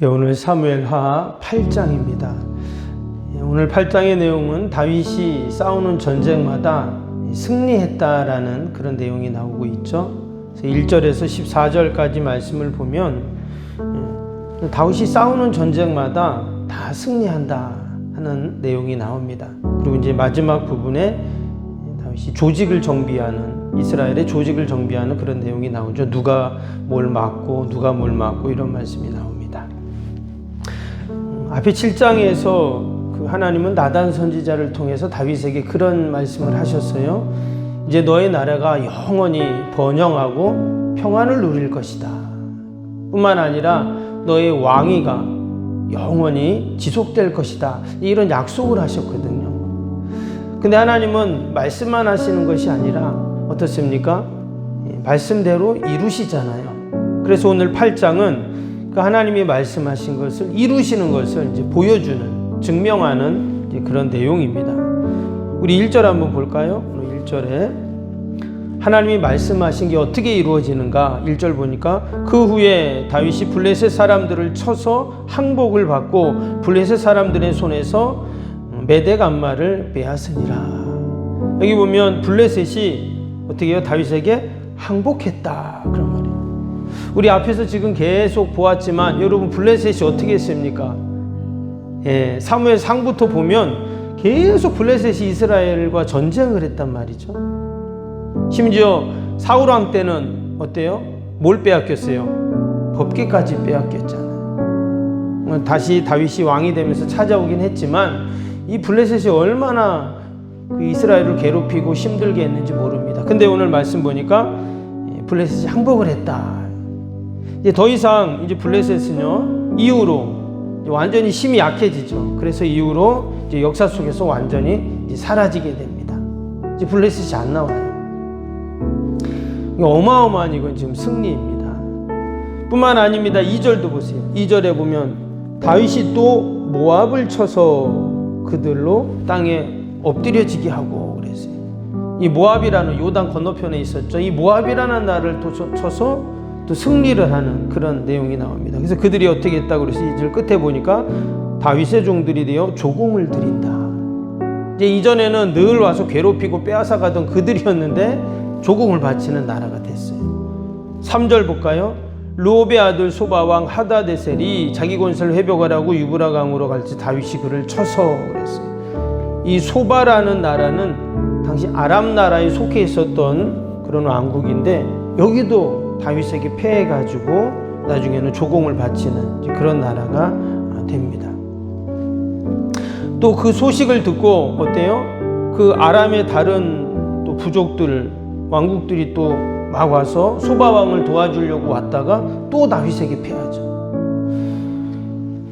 오늘 사무엘하 8장입니다. 오늘 8장의 내용은 다윗이 싸우는 전쟁마다 승리했다라는 그런 내용이 나오고 있죠. 1절에서 14절까지 말씀을 보면 다윗이 싸우는 전쟁마다 다 승리한다 하는 내용이 나옵니다. 그리고 이제 마지막 부분에 다윗이 조직을 정비하는, 이스라엘의 조직을 정비하는 그런 내용이 나오죠. 누가 뭘 막고 누가 뭘 막고 이런 말씀이 나옵니다. 앞에 7장에서 그 하나님은 나단 선지자를 통해서 다윗에게 그런 말씀을 하셨어요. 이제 너의 나라가 영원히 번영하고 평안을 누릴 것이다. 뿐만 아니라 너의 왕위가 영원히 지속될 것이다. 이런 약속을 하셨거든요. 근데 하나님은 말씀만 하시는 것이 아니라 어떻습니까? 말씀대로 이루시잖아요. 그래서 오늘 8장은 그 하나님이 말씀하신 것을 이루시는 것을 이제 보여주는, 증명하는 이제 그런 내용입니다. 우리 1절 한번 볼까요? 오늘 1절에 하나님이 말씀하신 게 어떻게 이루어지는가? 1절 보니까 그 후에 다윗이 블레셋 사람들을 쳐서 항복을 받고 블레셋 사람들의 손에서 메대 간마를 빼앗으니라. 여기 보면 블레셋이 어떻게 해요? 다윗에게 항복했다 그런 말이에요. 우리 앞에서 지금 계속 보았지만 여러분 블레셋이 어떻게 했습니까? 사무엘 상부터 보면 계속 블레셋이 이스라엘과 전쟁을 했단 말이죠. 심지어 사울 왕 때는 어때요? 뭘 빼앗겼어요? 법궤까지 빼앗겼잖아요. 다시 다윗이 왕이 되면서 찾아오긴 했지만 이 블레셋이 얼마나 그 이스라엘을 괴롭히고 힘들게 했는지 모릅니다. 근데 오늘 말씀 보니까 블레셋이 항복을 했다. 이제 더 이상 이제 블레셋은요 이후로 완전히 힘이 약해지죠. 그래서 이후로 이제 역사 속에서 완전히 이제 사라지게 됩니다. 이제 블레셋이 안 나와요. 어마어마한 이건 지금 승리입니다. 뿐만 아닙니다. 2절도 보세요. 2절에 보면 다윗이 또 모압을 쳐서 그들로 땅에 엎드려지게 하고 그랬어요. 이 모압이라는 요단 건너편에 있었죠. 이 모압이라는 나라를 또 쳐서 또 승리를 하는 그런 내용이 나옵니다. 그래서 그들이 어떻게 했다고 그래서 2절 끝에 보니까 다윗의 종들이 되어 조공을 드린다. 이제 이전에는 늘 와서 괴롭히고 빼앗아 가던 그들이었는데 조공을 바치는 나라가 됐어요. 3절 볼까요? 르홉의 아들 소바왕 하다데셀이 자기 권세를 회복하라고 유브라 강으로 갈지 다윗이 그를 쳐서 그랬어요. 이 소바라는 나라는 당시 아람 나라에 속해 있었던 그런 왕국인데 여기도 다윗에게 패해가지고 나중에는 조공을 바치는 그런 나라가 됩니다. 또 그 소식을 듣고 어때요? 그 아람의 다른 또 부족들, 왕국들이 또 막 와서 소바왕을 도와주려고 왔다가 또 다윗에게 패하죠.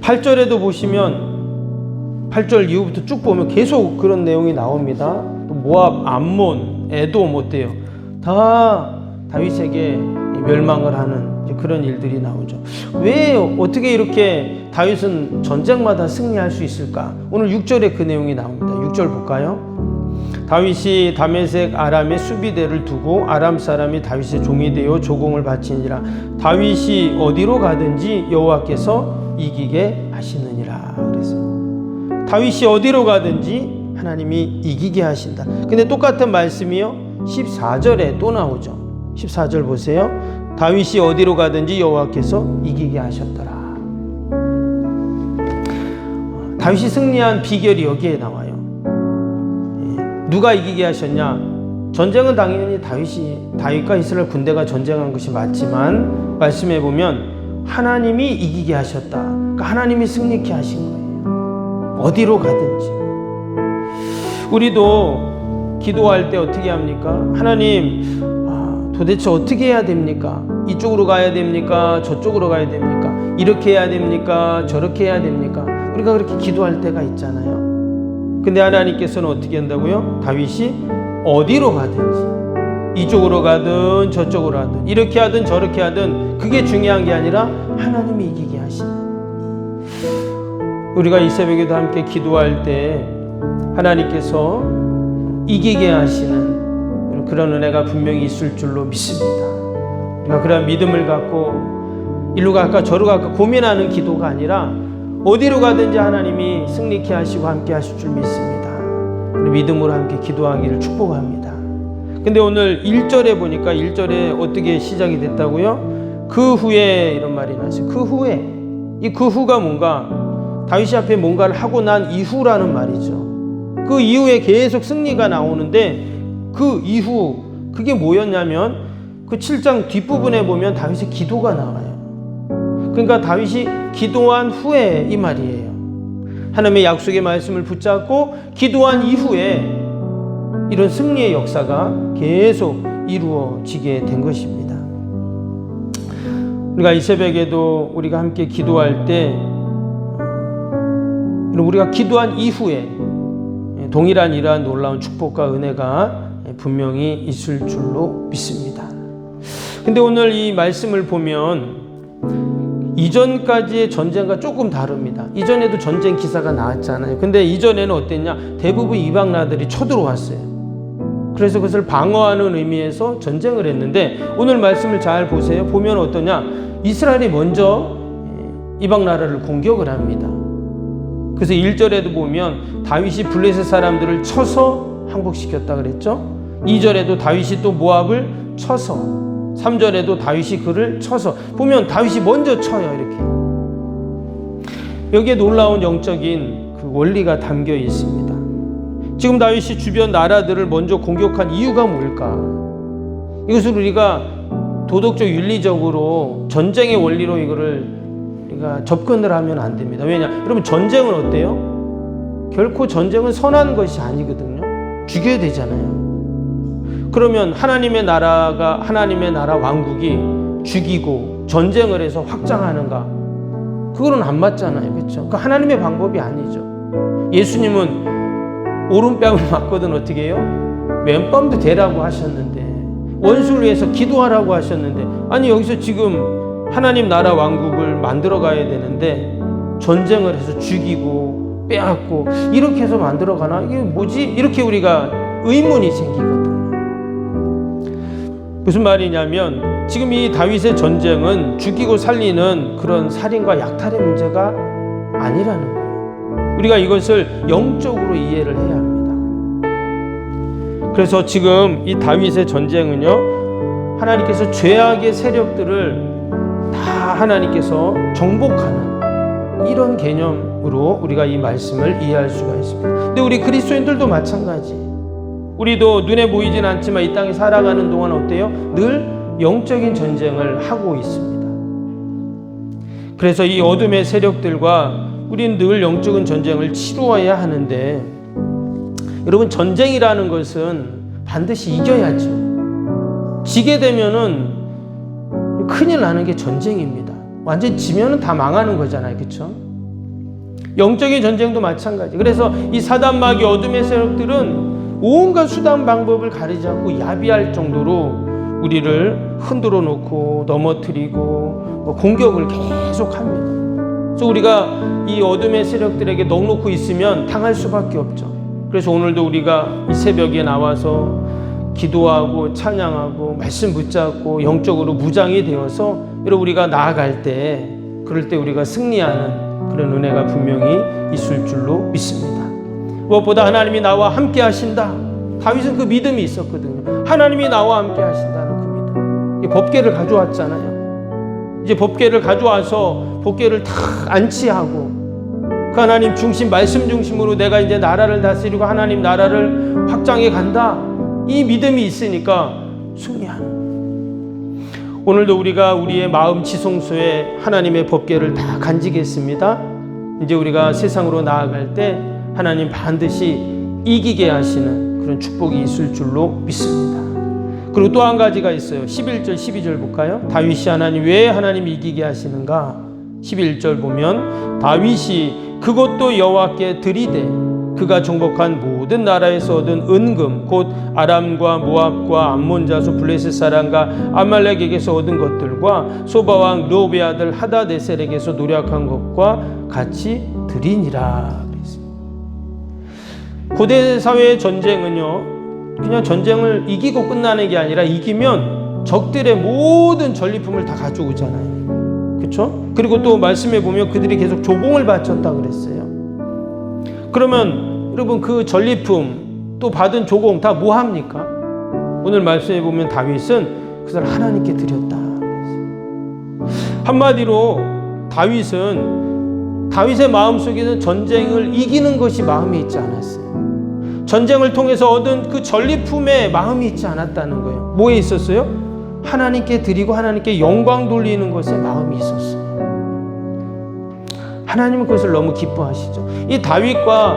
8절에도 보시면 8절 이후부터 쭉 보면 계속 그런 내용이 나옵니다. 또 모압, 암몬, 에돔 어때요? 다 다윗에게 멸망을 하는 그런 일들이 나오죠. 왜 어떻게 이렇게 다윗은 전쟁마다 승리할 수 있을까? 오늘 6절에 그 내용이 나옵니다. 6절 볼까요? 다윗이 다메섹 아람의 수비대를 두고 아람 사람이 다윗의 종이 되어 조공을 바치니라. 다윗이 어디로 가든지 여호와께서 이기게 하시느니라. 그래서 다윗이 어디로 가든지 하나님이 이기게 하신다. 근데 똑같은 말씀이요 14절에 또 나오죠. 14절 보세요. 다윗이 어디로 가든지 여호와께서 이기게 하셨더라. 다윗이 승리한 비결이 여기에 나와요. 누가 이기게 하셨냐? 전쟁은 당연히 다윗과 이스라엘 군대가 전쟁한 것이 맞지만 말씀해 보면 하나님이 이기게 하셨다. 그러니까 하나님이 승리케 하신 거예요. 어디로 가든지. 우리도 기도할 때 어떻게 합니까? 하나님 도대체 어떻게 해야 됩니까? 이쪽으로 가야 됩니까? 저쪽으로 가야 됩니까? 이렇게 해야 됩니까? 저렇게 해야 됩니까? 우리가 그렇게 기도할 때가 있잖아요. 근데 하나님께서는 어떻게 한다고요? 다윗이 어디로 가든지 이쪽으로 가든 저쪽으로 하든 이렇게 하든 저렇게 하든 그게 중요한 게 아니라 하나님이 이기게 하시는. 우리가 이 새벽에도 함께 기도할 때 하나님께서 이기게 하시는 그런 은혜가 분명히 있을 줄로 믿습니다. 우리가 그런 믿음을 갖고 일로 갈까 저로 갈까 고민하는 기도가 아니라 어디로 가든지 하나님이 승리케 하시고 함께 하실 줄 믿습니다. 믿음으로 함께 기도하기를 축복합니다. 근데 오늘 1절에 보니까 1절에 어떻게 시작이 됐다고요? 그 후에 이런 말이 나왔어요. 그 후에. 이 그 후가 뭔가 다윗이 앞에 뭔가를 하고 난 이후라는 말이죠. 그 이후에 계속 승리가 나오는데 그 이후 그게 뭐였냐면 그 7장 뒷부분에 보면 다윗의 기도가 나와요. 그러니까 다윗이 기도한 후에 이 말이에요. 하나님의 약속의 말씀을 붙잡고 기도한 이후에 이런 승리의 역사가 계속 이루어지게 된 것입니다. 우리가 이 새벽에도 우리가 함께 기도할 때 우리가 기도한 이후에 동일한 이러한 놀라운 축복과 은혜가 분명히 있을 줄로 믿습니다. 근데 오늘 이 말씀을 보면 이전까지의 전쟁과 조금 다릅니다. 이전에도 전쟁 기사가 나왔잖아요. 근데 이전에는 어땠냐? 대부분 이방 나라들이 쳐들어왔어요. 그래서 그것을 방어하는 의미에서 전쟁을 했는데 오늘 말씀을 잘 보세요. 보면 어떠냐? 이스라엘이 먼저 이방 나라를 공격을 합니다. 그래서 1절에도 보면 다윗이 블레셋 사람들을 쳐서 항복시켰다 그랬죠. 2절에도 다윗이 또 모압을 쳐서, 3절에도 다윗이 그를 쳐서, 보면 다윗이 먼저 쳐요. 이렇게 여기에 놀라운 영적인 그 원리가 담겨 있습니다. 지금 다윗이 주변 나라들을 먼저 공격한 이유가 뭘까? 이것을 우리가 도덕적 윤리적으로 전쟁의 원리로 이거를 우리가 접근을 하면 안 됩니다. 왜냐? 여러분 전쟁은 어때요? 결코 전쟁은 선한 것이 아니거든요. 죽여야 되잖아요. 그러면 하나님의 나라 왕국이 죽이고 전쟁을 해서 확장하는가? 그거는 안 맞잖아요. 그렇죠? 그 하나님의 방법이 아니죠. 예수님은 오른뺨을 맞거든 어떻게 해요? 왼뺨도 대라고 하셨는데, 원수를 위해서 기도하라고 하셨는데, 아니 여기서 지금 하나님 나라 왕국을 만들어 가야 되는데 전쟁을 해서 죽이고 빼앗고 이렇게 해서 만들어 가나? 이게 뭐지? 이렇게 우리가 의문이 생기거든요. 무슨 말이냐면 지금 이 다윗의 전쟁은 죽이고 살리는 그런 살인과 약탈의 문제가 아니라는 거예요. 우리가 이것을 영적으로 이해를 해야 합니다. 그래서 지금 이 다윗의 전쟁은요, 하나님께서 죄악의 세력들을 다 하나님께서 정복하는 이런 개념으로 우리가 이 말씀을 이해할 수가 있습니다. 근데 우리 그리스도인들도 마찬가지. 우리도 눈에 보이진 않지만 이 땅에 살아가는 동안 어때요? 늘 영적인 전쟁을 하고 있습니다. 그래서 이 어둠의 세력들과 우리는 늘 영적인 전쟁을 치루어야 하는데, 여러분 전쟁이라는 것은 반드시 이겨야죠. 지게 되면은 큰일 나는 게 전쟁입니다. 완전히 지면은 다 망하는 거잖아요. 그렇죠? 영적인 전쟁도 마찬가지. 그래서 이 사단 마귀 어둠의 세력들은 온갖 수단 방법을 가리지 않고 야비할 정도로 우리를 흔들어 놓고 넘어뜨리고 공격을 계속 합니다. 그래서 우리가 이 어둠의 세력들에게 넉놓고 있으면 당할 수밖에 없죠. 그래서 오늘도 우리가 이 새벽에 나와서 기도하고 찬양하고 말씀 붙잡고 영적으로 무장이 되어서 여러분 우리가 나아갈 때, 그럴 때 우리가 승리하는 그런 은혜가 분명히 있을 줄로 믿습니다. 무엇보다 하나님이 나와 함께 하신다. 다윗은 그 믿음이 있었거든요. 하나님이 나와 함께 하신다는 그 믿음. 이 법궤를 가져왔잖아요. 이제 법궤를 가져와서 법궤를 다 안치하고 그 하나님 중심, 말씀 중심으로 내가 이제 나라를 다스리고 하나님 나라를 확장해 간다. 이 믿음이 있으니까 승리하는. 오늘도 우리가 우리의 마음 지성소에 하나님의 법궤를 다 간직했습니다. 이제 우리가 세상으로 나아갈 때 하나님 반드시 이기게 하시는 그런 축복이 있을 줄로 믿습니다. 그리고 또 한 가지가 있어요. 11절 12절 볼까요? 다윗이 하나님, 왜 하나님 이기게 하시는가? 11절 보면 다윗이 그것도 여호와께 드리되 그가 정복한 모든 나라에서 얻은 은금 곧 아람과 모압과 암몬 자손 블레셋 사람과 아말렉에게서 얻은 것들과 소바왕 르홉의 아들 하다데셀에게서 노력한 것과 같이 드리니라. 고대 사회의 전쟁은요, 그냥 전쟁을 이기고 끝나는 게 아니라 이기면 적들의 모든 전리품을 다 가져오잖아요. 그렇죠? 그리고 또 말씀해 보면 그들이 계속 조공을 바쳤다 그랬어요. 그러면 여러분 그 전리품 또 받은 조공 다 뭐 합니까? 오늘 말씀해 보면 다윗은 그것을 하나님께 드렸다. 한마디로 다윗의 마음속에는 전쟁을 이기는 것이 마음에 있지 않았어요. 전쟁을 통해서 얻은 그 전리품에 마음이 있지 않았다는 거예요. 뭐에 있었어요? 하나님께 드리고 하나님께 영광 돌리는 것에 마음이 있었어요. 하나님은 그것을 너무 기뻐하시죠. 이 다윗과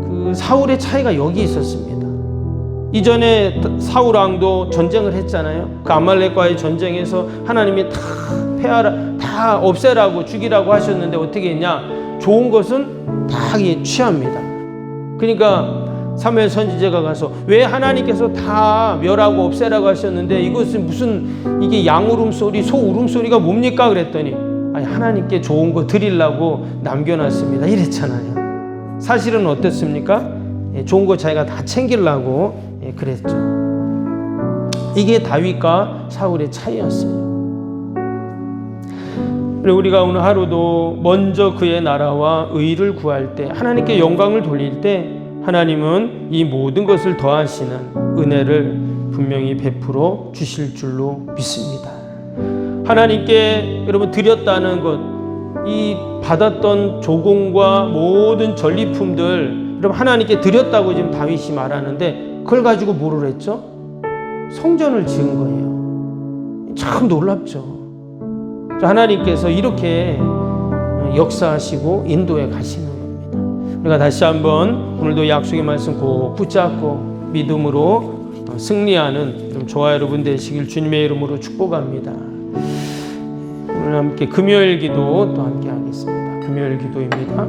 그 사울의 차이가 여기 있었습니다. 이전에 사울 왕도 전쟁을 했잖아요. 그 아말렉과의 전쟁에서 하나님이 다 없애라고 죽이라고 하셨는데 어떻게 했냐? 좋은 것은 다 취합니다. 그러니까 사무엘 선지자가 가서 왜 하나님께서 다 멸하고 없애라고 하셨는데 이것은 무슨 이게 양 울음소리 소 울음소리가 뭡니까? 그랬더니 아니 하나님께 좋은 거 드리려고 남겨놨습니다 이랬잖아요. 사실은 어땠습니까? 좋은 거 자기가 다 챙기려고 그랬죠. 이게 다윗과 사울의 차이였어요. 우리가 오늘 하루도 먼저 그의 나라와 의를 구할 때 하나님께 영광을 돌릴 때 하나님은 이 모든 것을 더하시는 은혜를 분명히 베풀어 주실 줄로 믿습니다. 하나님께 여러분 드렸다는 것, 이 받았던 조공과 모든 전리품들 여러분 하나님께 드렸다고 지금 다윗이 말하는데 그걸 가지고 뭐를 했죠? 성전을 지은 거예요. 참 놀랍죠. 하나님께서 이렇게 역사하시고 인도해 가시는 겁니다. 우리가 다시 한번 오늘도 약속의 말씀 꼭 붙잡고 믿음으로 승리하는 저와 여러분 되시길 주님의 이름으로 축복합니다. 오늘 함께 금요일 기도 또 함께 하겠습니다. 금요일 기도입니다.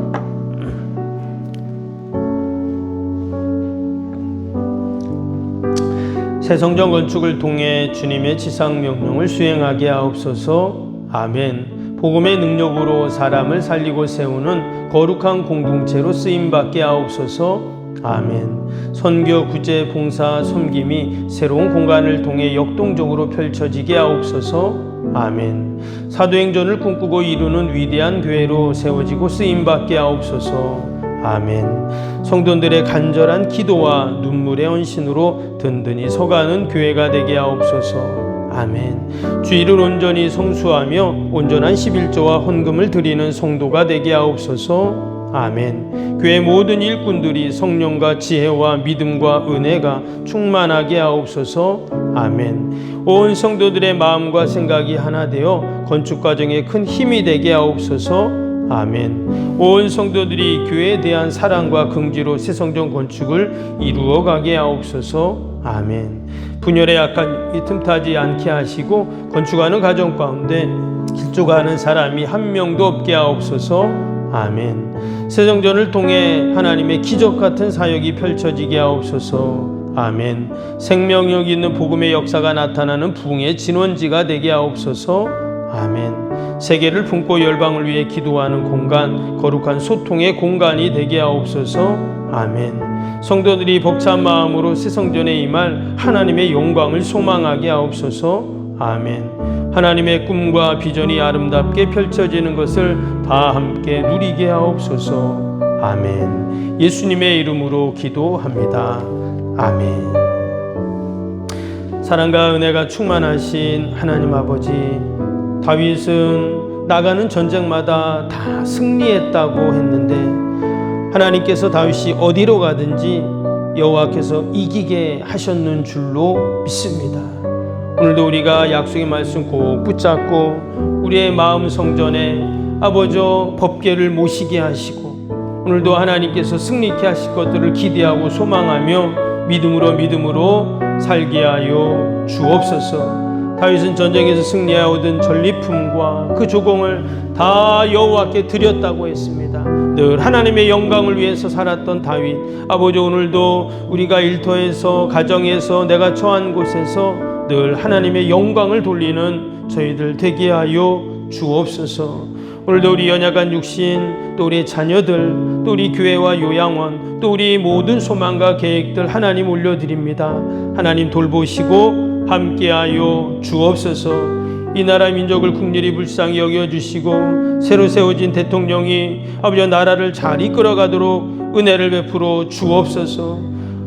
새 성전 건축을 통해 주님의 지상 명령을 수행하게 하옵소서. 아멘. 복음의 능력으로 사람을 살리고 세우는 거룩한 공동체로 쓰임받게 하옵소서. 아멘. 선교, 구제, 봉사, 섬김이 새로운 공간을 통해 역동적으로 펼쳐지게 하옵소서. 아멘. 사도행전을 꿈꾸고 이루는 위대한 교회로 세워지고 쓰임받게 하옵소서. 아멘. 성도들의 간절한 기도와 눈물의 헌신으로 든든히 서가는 교회가 되게 하옵소서. 아멘. 주의를 온전히 성수하며 온전한 11조와 헌금을 드리는 성도가 되게 하옵소서. 아멘. 교회 모든 일꾼들이 성령과 지혜와 믿음과 은혜가 충만하게 하옵소서. 아멘. 온 성도들의 마음과 생각이 하나 되어 건축 과정에 큰 힘이 되게 하옵소서. 아멘. 온 성도들이 교회에 대한 사랑과 긍지로 새 성전 건축을 이루어가게 하옵소서. 아멘. 분열에 약한 이 틈타지 않게 하시고 건축하는 가정 가운데 길쭉하는 사람이 한 명도 없게 하옵소서. 아멘. 새 성전을 통해 하나님의 기적 같은 사역이 펼쳐지게 하옵소서. 아멘. 생명력 있는 복음의 역사가 나타나는 부흥의 진원지가 되게 하옵소서. 아멘. 세계를 품고 열방을 위해 기도하는 공간, 거룩한 소통의 공간이 되게 하옵소서. 아멘. 성도들이 벅찬 마음으로 새 성전에 임할 하나님의 영광을 소망하게 하옵소서. 아멘. 하나님의 꿈과 비전이 아름답게 펼쳐지는 것을 다 함께 누리게 하옵소서. 아멘. 예수님의 이름으로 기도합니다. 아멘. 사랑과 은혜가 충만하신 하나님 아버지, 다윗은 나가는 전쟁마다 다 승리했다고 했는데 하나님께서 다윗이 어디로 가든지 여호와께서 이기게 하셨는 줄로 믿습니다. 오늘도 우리가 약속의 말씀 꼭 붙잡고 우리의 마음 성전에 아버지 법궤를 모시게 하시고 오늘도 하나님께서 승리케 하실 것들을 기대하고 소망하며 믿음으로 살게 하여 주옵소서. 다윗은 전쟁에서 승리하여 얻은 전리품과 그 조공을 다 여호와께 드렸다고 했습니다. 늘 하나님의 영광을 위해서 살았던 다윗, 아버지 오늘도 우리가 일터에서 가정에서 내가 처한 곳에서 늘 하나님의 영광을 돌리는 저희들 되게 하여 주옵소서. 오늘도 우리 연약한 육신, 또 우리 자녀들, 또 우리 교회와 요양원, 또 우리 모든 소망과 계획들 하나님 올려드립니다. 하나님 돌보시고 함께하여 주옵소서. 이 나라 민족을 국률이 불쌍히 여겨주시고 새로 세워진 대통령이 아버지 나라를 잘 이끌어가도록 은혜를 베풀어 주옵소서.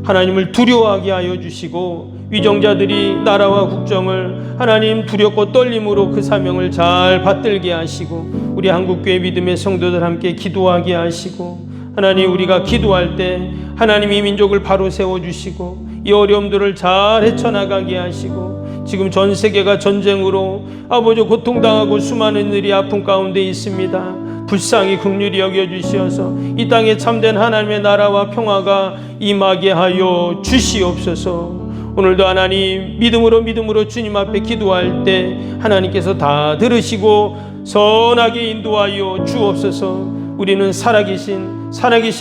하나님을 두려워하게 하여 주시고 위정자들이 나라와 국정을 하나님 두렵고 떨림으로 그 사명을 잘 받들게 하시고 우리 한국교회 믿음의 성도들 함께 기도하게 하시고 하나님 우리가 기도할 때 하나님 이 민족을 바로 세워주시고 이 어려움들을 잘 헤쳐나가게 하시고 지금 전 세계가 전쟁으로 아버지 고통당하고 수많은 이들이 아픔 가운데 있습니다. 불쌍히 긍휼히 여겨주시어서 이 땅에 참된 하나님의 나라와 평화가 임하게 하여 주시옵소서. 오늘도 하나님 믿음으로 주님 앞에 기도할 때 하나님께서 다 들으시고 선하게 인도하여 주옵소서. 우리는 살아계신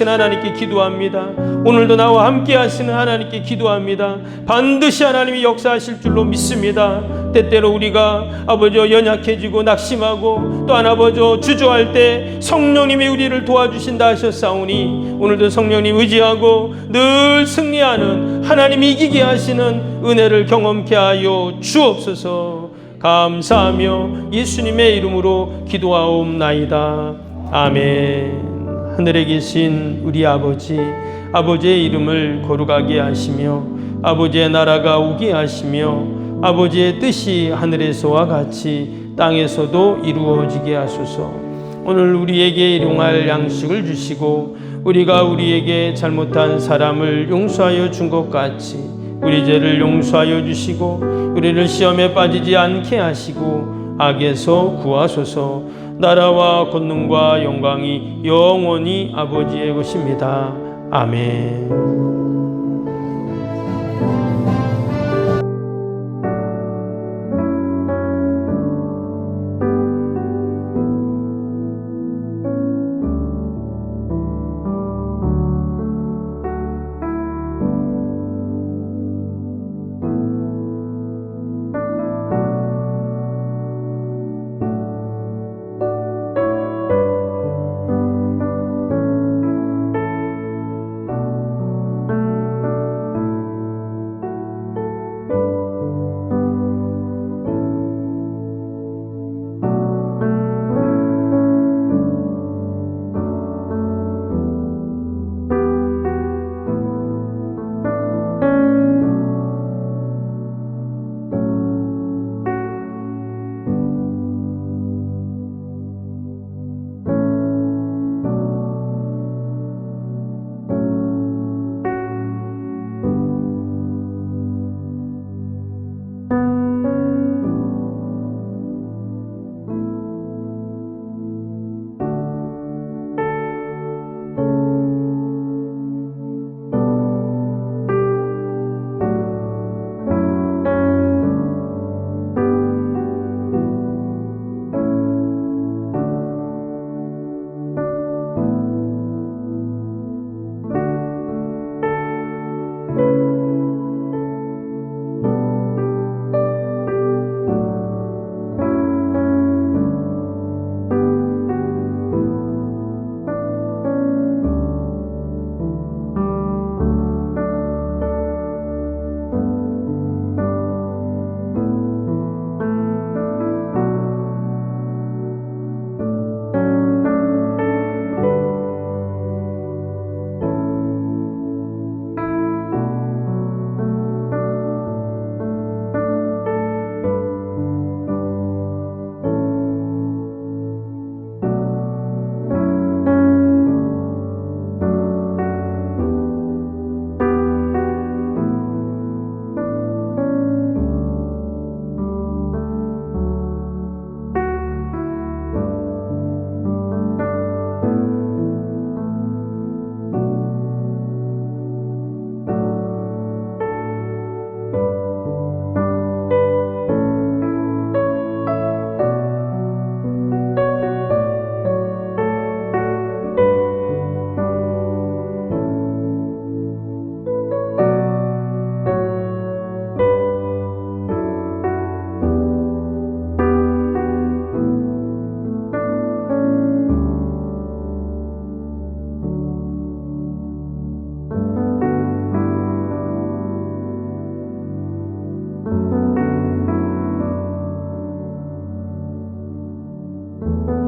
하나님께 기도합니다. 오늘도 나와 함께 하시는 하나님께 기도합니다. 반드시 하나님이 역사하실 줄로 믿습니다. 때때로 우리가 아버지 연약해지고 낙심하고 또한 아버지 주저할 때 성령님이 우리를 도와주신다 하셨사오니 오늘도 성령님 의지하고 늘 승리하는 하나님이 이기게 하시는 은혜를 경험케 하여 주옵소서. 감사하며 예수님의 이름으로 기도하옵나이다. 아멘. 하늘에 계신 우리 아버지의 이름을 거룩하게 하시며 아버지의 나라가 오게 하시며 아버지의 뜻이 하늘에서와 같이 땅에서도 이루어지게 하소서. 오늘 우리에게 일용할 양식을 주시고 우리가 우리에게 잘못한 사람을 용서하여 준 것 같이 우리 죄를 용서하여 주시고 우리를 시험에 빠지지 않게 하시고 악에서 구하소서. 나라와 권능과 영광이 영원히 아버지의 것입니다. 아멘. 있습니다.